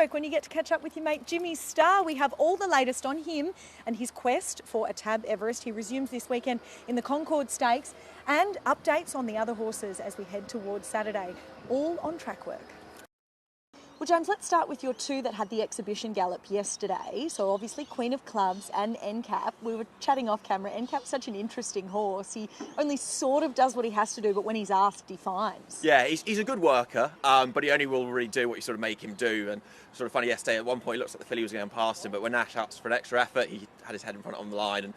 Trackwork when you get to catch up with your mate Jimmy Starr. We have all the latest on him and his quest for a Tab Everest. He resumes this weekend in the Chelmsford Stakes, and updates on the other horses as we head towards Saturday, all on Trackwork. Well, James, let's start with your two that had the exhibition gallop yesterday. So obviously Queen of Clubs and NCAP. We were chatting off camera. NCAP's such an interesting horse. He only sort of does what he has to do, but when he's asked, he finds. Yeah, he's a good worker, but he only will really do what you sort of make him do. And sort of funny yesterday, at one point, it looks like the filly was going past him, but when Nash asked for an extra effort, he had his head in front on the line. And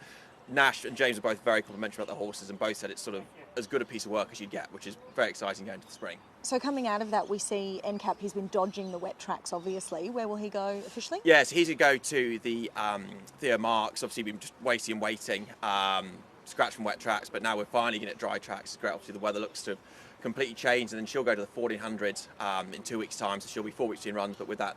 Nash and James are both very complimentary about the horses, and both said it's sort of as good a piece of work as you'd get, which is very exciting going into the spring. So coming out of that, we see NCAP, he's been dodging the wet tracks, obviously. Where will he go officially? Yes, he's going to go to the Theo Marks. Obviously, we've been just waiting, scratch from wet tracks, but now we're finally getting at dry tracks. It's great. Obviously, the weather looks to have completely changed, and then she'll go to the 1400 in 2 weeks' time, so she'll be 4 weeks between runs, but with that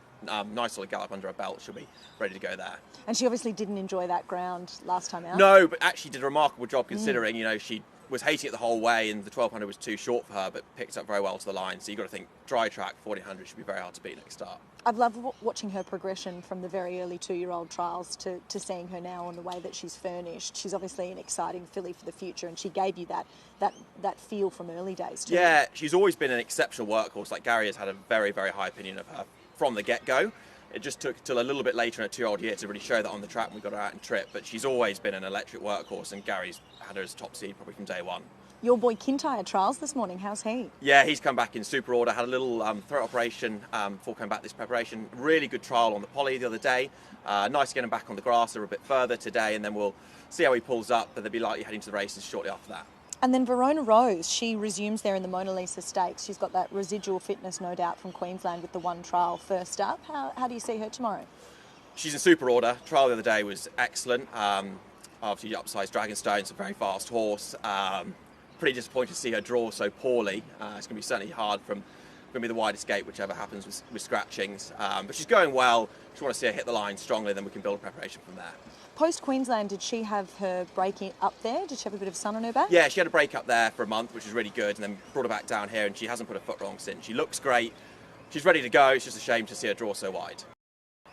nice solid gallop under her belt, she'll be ready to go there. And she obviously didn't enjoy that ground last time out. No, but actually did a remarkable job considering, you know, she was hating it the whole way and the 1200 was too short for her, but picked up very well to the line. So you've got to think dry track 1400 should be very hard to beat next start. I've loved watching her progression from the very early 2-year-old trials to seeing her now on the way that she's furnished. She's obviously an exciting filly for the future, and she gave you that feel from early days too. Yeah, she's always been an exceptional workhorse. Like Gary has had a very, very high opinion of her from the get-go. It just took till a little bit later in her 2-year-old year to really show that on the track when we got her out in trip, but she's always been an electric workhorse, and Gary's had her as top seed probably from day one. Your boy Kintyre trials this morning, how's he? Yeah, he's come back in super order, had a little throat operation before coming back this preparation. Really good trial on the poly the other day. Nice to get him back on the grass a bit further today, and then we'll see how he pulls up, but they'll be likely heading to the races shortly after that. And then Verona Rose, she resumes there in the Mona Lisa Stakes. She's got that residual fitness, no doubt, from Queensland with the one trial first up. How do you see her tomorrow? She's in super order. Trial the other day was excellent. Obviously, upsized Dragonstone's a very fast horse. Pretty disappointed to see her draw so poorly. It's going to be certainly hard going to be the widest gate, whichever happens with scratchings. But she's going well. Just want to see her hit the line strongly, then we can build a preparation from there. Post-Queensland, did she have her break up there? Did she have a bit of sun on her back? Yeah, she had a break up there for a month, which was really good, and then brought her back down here, and she hasn't put a foot wrong since. She looks great. She's ready to go. It's just a shame to see her draw so wide.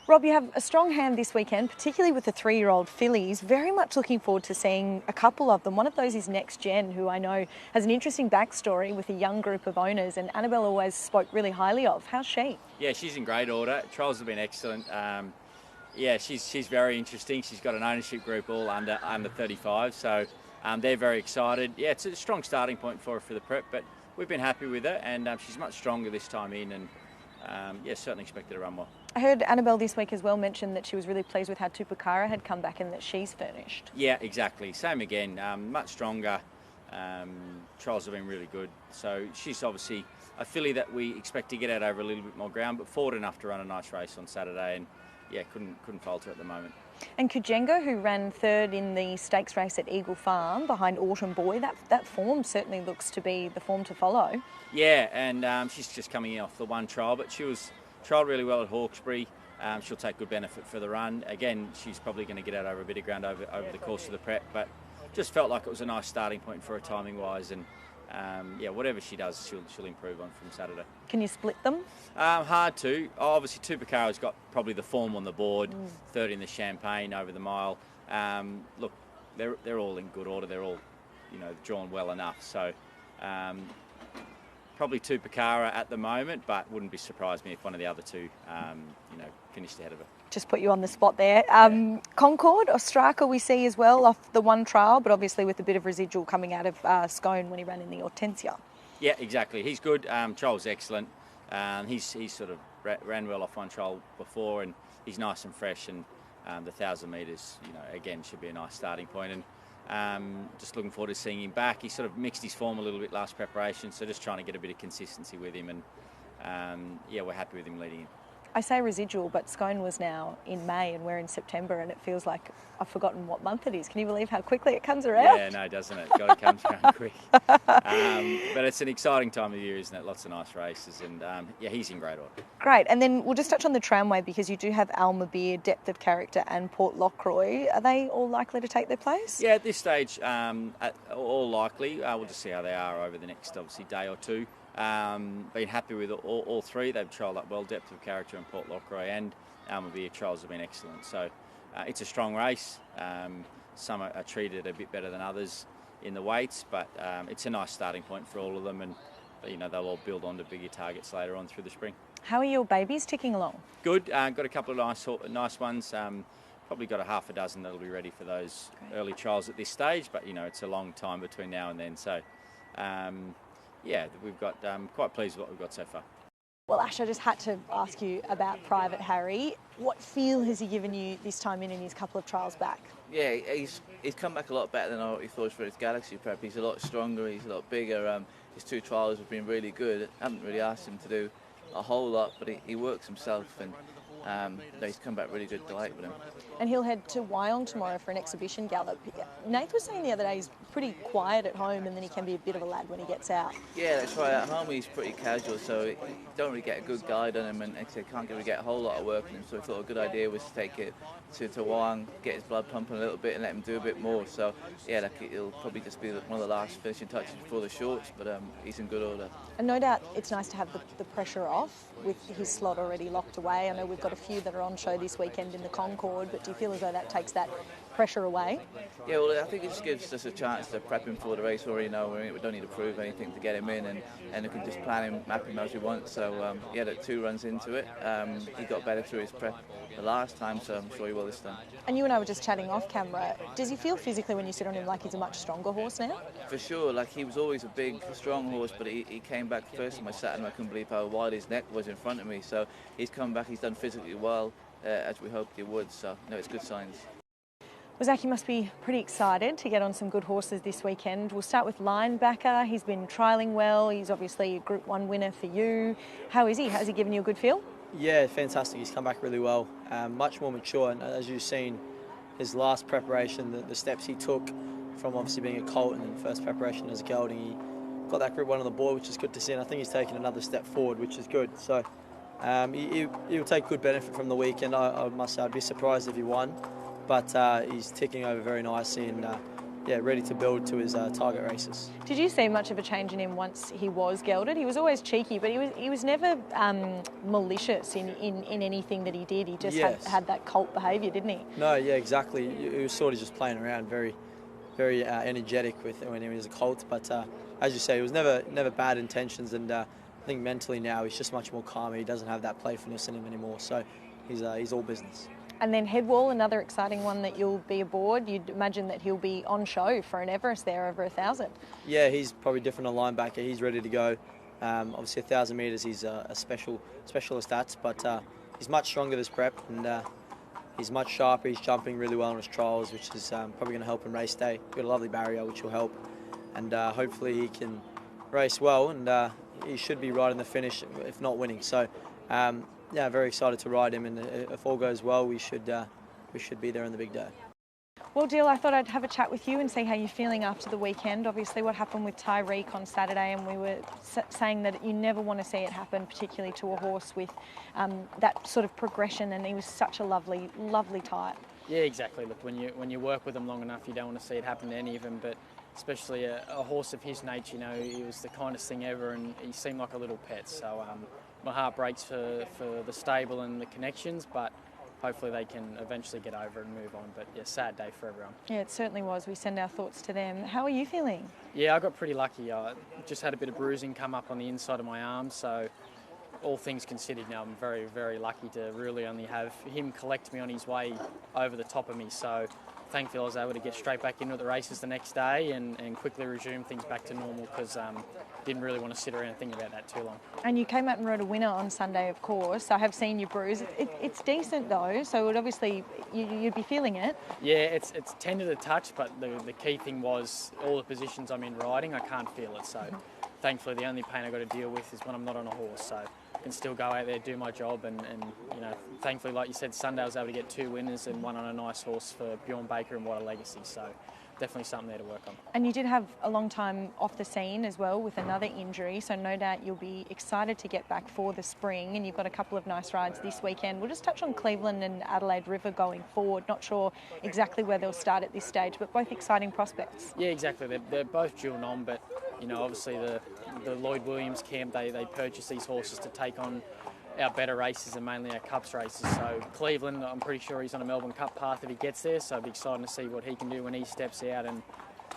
Rob, you have a strong hand this weekend, particularly with the 3-year-old fillies. Very much looking forward to seeing a couple of them. One of those is Next Gen, who I know has an interesting backstory with a young group of owners, and Annabelle always spoke really highly of. How's she? Yeah, she's in great order. Trials have been excellent. Yeah, she's very interesting. She's got an ownership group all under 35, so they're very excited. Yeah, it's a strong starting point for her for the prep, but we've been happy with her, and she's much stronger this time in, and yeah, certainly expected to run well. I heard Annabelle this week as well mention that she was really pleased with how Tupakara had come back and that she's furnished. Yeah, exactly. Same again, much stronger. Trials have been really good. So she's obviously a filly that we expect to get out over a little bit more ground, but forward enough to run a nice race on Saturday, and yeah, couldn't falter at the moment. And Kujenga, who ran third in the stakes race at Eagle Farm behind Autumn Boy, that form certainly looks to be the form to follow. Yeah, and she's just coming in off the one trial, but she was trialled really well at Hawkesbury. She'll take good benefit for the run. Again, she's probably going to get out over a bit of ground over the course of the prep, but just felt like it was a nice starting point for her timing-wise, and yeah, whatever she does, she'll improve on from Saturday. Can you split them? Hard to. Obviously, Tupakara's got probably the form on the board, third in the Champagne over the mile. Look, they're all in good order. They're all, drawn well enough. So probably Tupakara at the moment, but wouldn't be surprised me if one of the other two, finished ahead of her. Just put you on the spot there. Concord, Ostraka we see as well off the one trial, but obviously with a bit of residual coming out of Scone when he ran in the Hortensia. Yeah, exactly. He's good. Trial's excellent. He's sort of ran well off one trial before, and he's nice and fresh, and the 1,000 metres, again, should be a nice starting point. And just looking forward to seeing him back. He sort of mixed his form a little bit last preparation, so just trying to get a bit of consistency with him, and yeah, we're happy with him leading in. I say residual, but Scone was now in May and we're in September, and it feels like I've forgotten what month it is. Can you believe how quickly it comes around? Yeah, no, doesn't it? God, it comes around quick. But it's an exciting time of year, isn't it? Lots of nice races, and yeah, he's in great order. Great, and then we'll just touch on the tramway, because you do have Alma Beer, Depth of Character and Port Lockroy. Are they all likely to take their place? Yeah, at this stage, all likely. We'll just see how they are over the next, obviously, day or two. Been happy with all three. They've trialled up well. Depth of Character and Port Lockroy and Almavier trials have been excellent. So it's a strong race. Some are treated a bit better than others in the weights, but it's a nice starting point for all of them, and they'll all build on to bigger targets later on through the spring. How are your babies ticking along? Good. Got a couple of nice ones. Probably got a half a dozen that'll be ready for those early trials at this stage, but it's a long time between now and then. So, we've got quite pleased with what we've got so far. Well, Ash, I just had to ask you about Private Harry. What feel has he given you this time in his couple of trials back? Yeah, he's come back a lot better than I thought for his Galaxy prep. He's a lot stronger, he's a lot bigger. His 2 trials have been really good. I haven't really asked him to do a whole lot, but he works himself, and he's come back really good. Delight with him. And he'll head to Wyong tomorrow for an exhibition gallop. Nath was saying the other day he's pretty quiet at home, and then he can be a bit of a lad when he gets out. Yeah, that's right. At home he's pretty casual, so you don't really get a good guide on him, and can't really get a whole lot of work on him. So I thought a good idea was to take it to Wyong, get his blood pumping a little bit, and let him do a bit more. So yeah, he'll probably just be one of the last finishing touches before the shorts, but he's in good order. And no doubt it's nice to have the pressure off with his slot already locked away. I know we've got a few that are on show this weekend in the Concord, but do you feel as though that takes that pressure away? Yeah, well, I think it just gives us a chance to prep him for the race already. We don't need to prove anything to get him in, and we can just plan him, map him as we want. So that 2 runs into it. He got better through his prep the last time, so I'm sure he will this time. And you and I were just chatting off camera. Does he feel physically when you sit on him like he's a much stronger horse now? For sure. He was always a big, strong horse, but he came back the first time I sat him. I couldn't believe how wide his neck was in front of me. So he's come back. He's done physically well, as we hoped he would. So it's good signs. Well, Zach, you must be pretty excited to get on some good horses this weekend. We'll start with Linebacker. He's been trialling well. He's obviously a Group 1 winner for you. How is he? Has he given you a good feel? Yeah, fantastic. He's come back really well. Much more mature, and as you've seen, his last preparation, the steps he took from obviously being a colt and then first preparation as a gelding, he got that Group 1 on the board, which is good to see, and I think he's taken another step forward, which is good. So he'll take good benefit from the weekend. I must say, I'd be surprised if he won, but he's ticking over very nicely and ready to build to his target races. Did you see much of a change in him once he was gelded? He was always cheeky, but he was never malicious in anything that he did. He just had that colt behaviour, didn't he? No, yeah, exactly. He was sort of just playing around, very energetic when he was a colt. But as you say, it was never bad intentions, and I think mentally now he's just much more calm. He doesn't have that playfulness in him anymore, so he's all business. And then Headwall, another exciting one that you'll be aboard. You'd imagine that he'll be on show for an Everest there over 1,000. Yeah, he's probably different on Linebacker. He's ready to go. Obviously 1,000 metres he's a specialist at, but he's much stronger this prep, and he's much sharper. He's jumping really well on his trials, which is probably going to help him race day. Got a lovely barrier, which will help, and hopefully he can race well, and he should be right in the finish, if not winning. So very excited to ride him, and if all goes well, we should be there on the big day. Well, Dill, I thought I'd have a chat with you and see how you're feeling after the weekend. Obviously, what happened with Tyreek on Saturday, and we were saying that you never want to see it happen, particularly to a horse with that sort of progression, and he was such a lovely, lovely type. Yeah, exactly. Look, when you work with them long enough, you don't want to see it happen to any of them, but especially a horse of his nature, he was the kindest thing ever, and he seemed like a little pet. So my heart breaks for the stable and the connections, but hopefully they can eventually get over it and move on. But yeah, sad day for everyone. Yeah, it certainly was. We send our thoughts to them. How are you feeling? Yeah, I got pretty lucky. I just had a bit of bruising come up on the inside of my arm, so all things considered now, I'm very, very lucky to really only have him collect me on his way over the top of me. So thankfully I was able to get straight back into the races the next day and quickly resume things back to normal, because didn't really want to sit around and think about that too long. And you came out and rode a winner on Sunday, of course. I have seen you bruise. It's decent though, so it obviously you'd be feeling it. Yeah, it's tender to touch, but the key thing was all the positions I'm in riding, I can't feel it. So thankfully the only pain I got to deal with is when I'm not on a horse. So I can still go out there, do my job, and thankfully, like you said, Sunday I was able to get 2 winners and one on a nice horse for Bjorn Baker and What a Legacy. So definitely something there to work on. And you did have a long time off the scene as well with another injury, so no doubt you'll be excited to get back for the spring, and you've got a couple of nice rides this weekend. We'll just touch on Cleveland and Adelaide River going forward. Not sure exactly where they'll start at this stage, but both exciting prospects. Yeah, exactly. They're both due and on, but obviously the Lloyd Williams camp, they purchased these horses to take on our better races and mainly our Cups races. So Cleveland, I'm pretty sure he's on a Melbourne Cup path if he gets there, so it'll be exciting to see what he can do when he steps out. And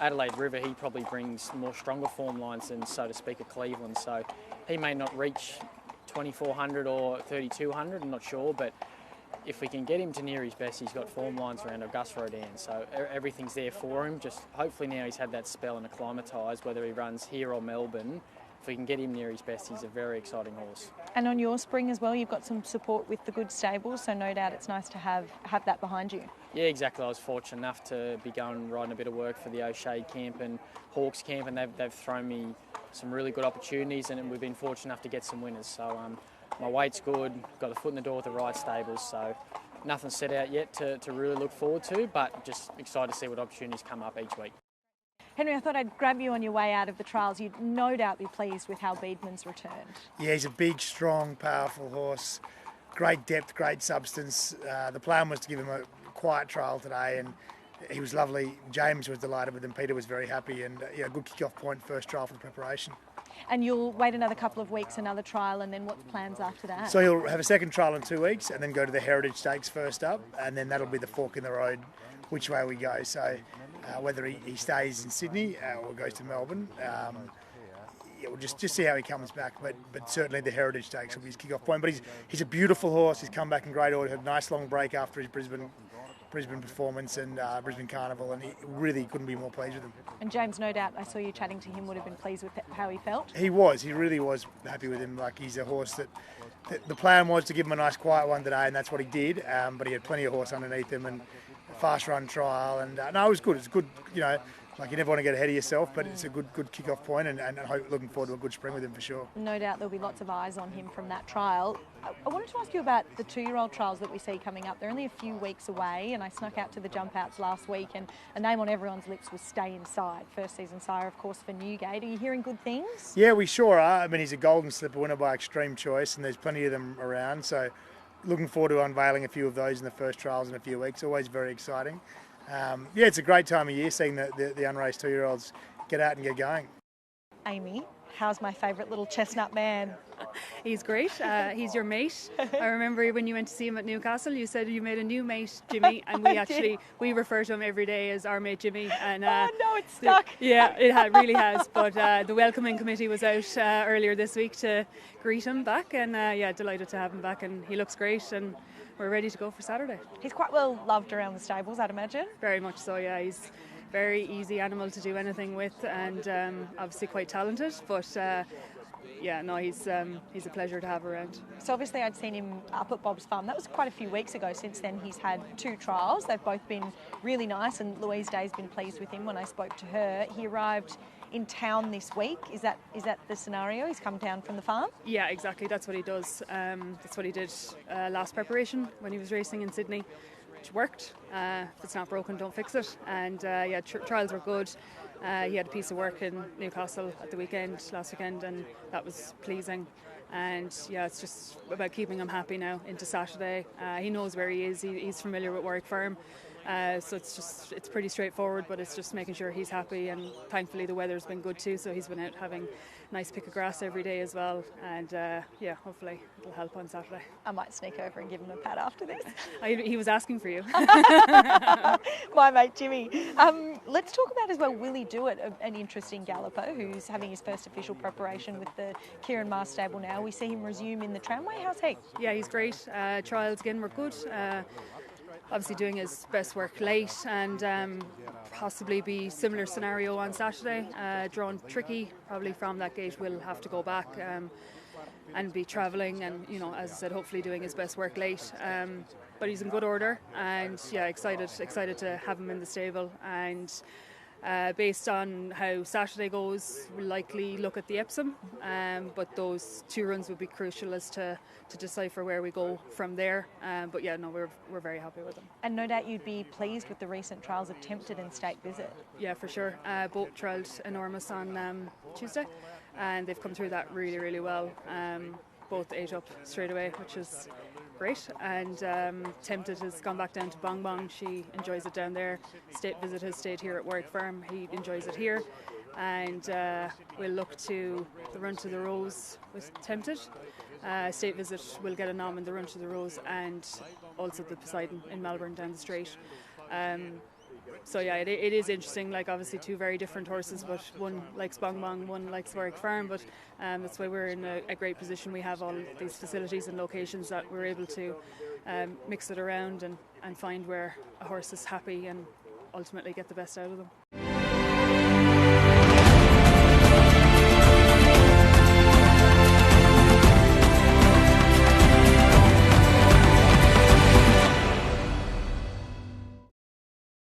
Adelaide River, he probably brings more stronger form lines than, so to speak, a Cleveland. So he may not reach 2,400 or 3,200, I'm not sure, but if we can get him to near his best, he's got form lines around Augusta Rodan, so everything's there for him. Just hopefully now he's had that spell and acclimatised, whether he runs here or Melbourne. If we can get him near his best, he's a very exciting horse. And on your spring as well, you've got some support with the good stables, so no doubt it's nice to have that behind you. Yeah, exactly. I was fortunate enough to be going and riding a bit of work for the O'Shea camp and Hawks camp, and they've thrown me some really good opportunities, and we've been fortunate enough to get some winners. So my weight's good, got a foot in the door with the right stables, so nothing set out yet to really look forward to, but just excited to see what opportunities come up each week. Henry, I thought I'd grab you on your way out of the trials. You'd no doubt be pleased with how Beedman's returned. Yeah, he's a big, strong, powerful horse. Great depth, great substance. The plan was to give him a quiet trial today, and he was lovely. James was delighted with him. Peter was very happy, and good kick-off point, first trial for the preparation. And you'll wait another couple of weeks, another trial, and then what's plans after that? So he'll have a second trial in 2 weeks, and then go to the Heritage Stakes first up, and then that'll be the fork in the road, which way we go. So whether he stays in Sydney or goes to Melbourne, we'll just see how he comes back. But certainly the Heritage Stakes will be his kick-off point. But he's a beautiful horse. He's come back in great order. Had a nice long break after his Brisbane performance and Brisbane Carnival, and he really couldn't be more pleased with him. And James, no doubt, I saw you chatting to him, would have been pleased with how he felt. He really was happy with him. Like, he's a horse that the plan was to give him a nice quiet one today, and that's what he did. But he had plenty of horse underneath him and a fast run trial, and no, it was good. It's good, like, you never want to get ahead of yourself, but it's a good kick-off point, and looking forward to a good spring with him for sure. No doubt there'll be lots of eyes on him from that trial. I wanted to ask you about the 2-year-old trials that we see coming up. They're only a few weeks away, and I snuck out to the jump outs last week, and a name on everyone's lips was Stay Inside. First season sire, of course, for Newgate. Are you hearing good things? Yeah, we sure are. I mean, he's a Golden Slipper winner by Extreme Choice, and there's plenty of them around, so looking forward to unveiling a few of those in the first trials in a few weeks. Always very exciting. It's a great time of year seeing the unraced 2-year-olds get out and get going. Amy, how's my favourite little chestnut man? He's great. He's your mate. I remember when you went to see him at Newcastle, you said you made a new mate, Jimmy, and we refer to him every day as our mate Jimmy. And oh no, it's stuck. Yeah, it really has. But the welcoming committee was out earlier this week to greet him back, and delighted to have him back. And he looks great, and we're ready to go for Saturday. He's quite well loved around the stables, I'd imagine. Very much so. Yeah, he's very easy animal to do anything with, and obviously quite talented, but he's a pleasure to have around. So obviously I'd seen him up at Bob's Farm. That was quite a few weeks ago. Since then he's had 2 trials. They've both been really nice, and Louise Day's been pleased with him when I spoke to her. He arrived in town this week. Is that the scenario? He's come down from the farm? Yeah, exactly. That's what he does. That's what he did last preparation when he was racing in Sydney, which worked. If it's not broken, don't fix it. And trials were good. He had a piece of work in Newcastle at the last weekend, and that was pleasing. And it's just about keeping him happy now into Saturday. He knows where he is. He's familiar with Warwick Farm. So it's pretty straightforward, but it's just making sure he's happy, and thankfully the weather's been good too, so he's been out having a nice pick of grass every day as well, and hopefully it'll help on Saturday. I might sneak over and give him a pat after this. He was asking for you. My mate Jimmy. Let's talk about as well Willie Dewitt, an interesting galloper who's having his first official preparation with the Kieran Maher stable now. We see him resume in the tramway. How's he? Yeah, he's great. Trials again were good. Obviously doing his best work late, and possibly be similar scenario on Saturday. Drawn tricky, probably from that gate we'll have to go back and be travelling, and as I said, hopefully doing his best work late. But he's in good order, and excited to have him in the stable, and Based on how Saturday goes, we'll likely look at the Epsom, but those 2 runs would be crucial as to decipher where we go from there. But yeah, no, we're very happy with them. And no doubt you'd be pleased with the recent trials of Tempted and Stake Visit. Yeah, for sure. Both trialled enormous on Tuesday, and they've come through that really, really well. Both 8 up straight away, which is great. And Tempted has gone back down to Bong Bong. She enjoys it down there. State Visit has stayed here at Warwick Farm. He enjoys it here. And we'll look to the Run to the Rose with Tempted. State Visit will get a nom in the Run to the Rose, and also the Poseidon in Melbourne down the straight. So yeah, it is interesting. Like, obviously 2 very different horses, but one likes Bong Bong, one likes Warwick Farm. But that's why we're in a great position. We have all these facilities and locations that we're able to mix it around and find where a horse is happy and ultimately get the best out of them.